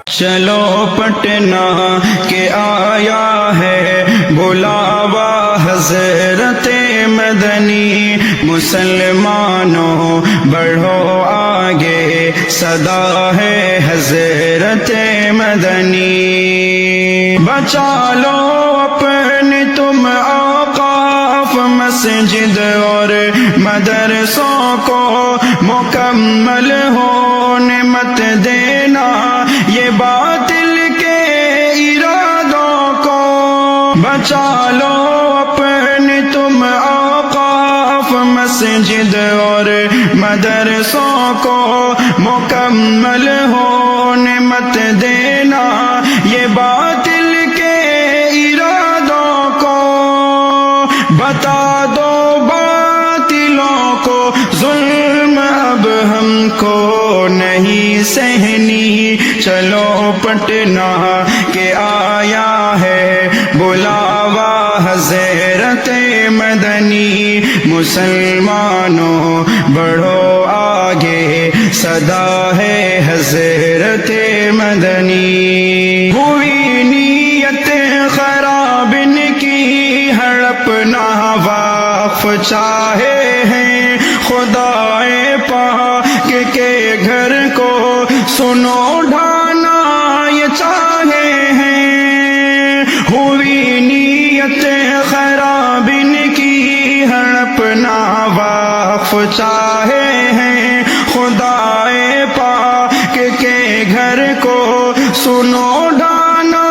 چلو پٹنہ کے آیا ہے بلاوا حضرت مدنی، مسلمانوں بڑھو آگے، صدا ہے حضرت مدنی۔ بچا لو اپنے تم اوقاف، مسجد اور مدرسوں کو مکمل ہونے مت دینا، یہ باطل کے ارادوں کو۔ بچا لو اپنے تم اوقاف، مسجد اور مدرسوں کو مکمل ہونے مت دینا، یہ باطل کے ارادوں کو۔ بتا دو باطلوں کو ظلم اب ہم کو نہیں سہنی، چلو پٹنہ کے آیا ہے بلاوا حضرت مدنی، مسلمانوں بڑھو آگے، صدا ہے حضرت مدنی۔ ہوئی نیت خراب ان کی، ہڑپ نہ واقف چاہے ہیں، خدائے پاک کے گھر کو سنو ڈھانا یہ چاہے ہیں۔ ہوئی نیت خراب ان کی، ہڑپ نہ واقف چاہے ہیں، خدائے پاک کے گھر کو سنو ڈھانا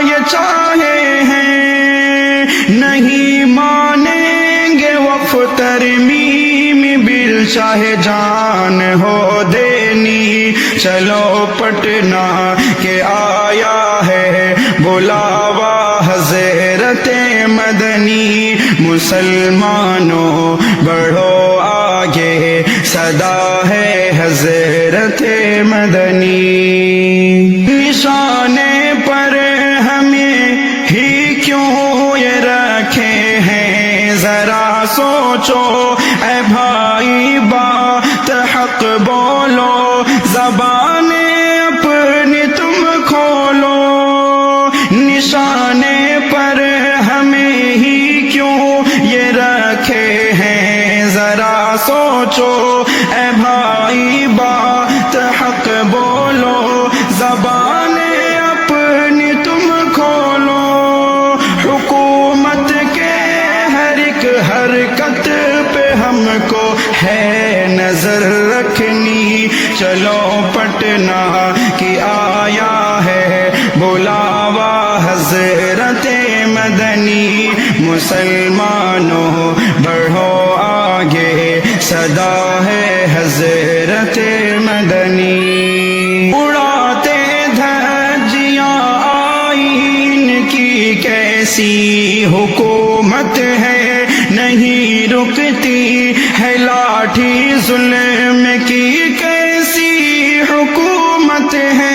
یہ چاہے ہیں۔ نہیں مانیں گے وقف ترمیم بل، چاہے جان ہو دینی، چلو پٹنہ کے آیا ہے بلاوا حضرت مدنی، مسلمانوں بڑھو آگے، صدا ہے حضرت مدنی۔ نشانے پر ہمیں ہی کیوں یہ رکھے ہیں، ذرا سوچو اے بھائی، بات حق بولو، زبانیں اپنی تم کھولو۔ نشانے پر ہمیں ہی کیوں یہ رکھے ہیں، ذرا سوچو اے بھائی، بات حق بولو، زبانیں اپنی تم کھولو۔ حکومت کے ہر ایک حرکت پہ ہم کو ہے نظر رکھنی، چلو پٹنہ کی آیا ہے بلاوا حضرت مدنی، مسلمانوں بڑھو آگے، صدا ہے حضرت مدنی۔ اڑاتے دھجیاں آئین کی کیسی حکومت ہے، نہیں رکتی ہے لاٹھی ظلم کی کیسی حکومت ہے۔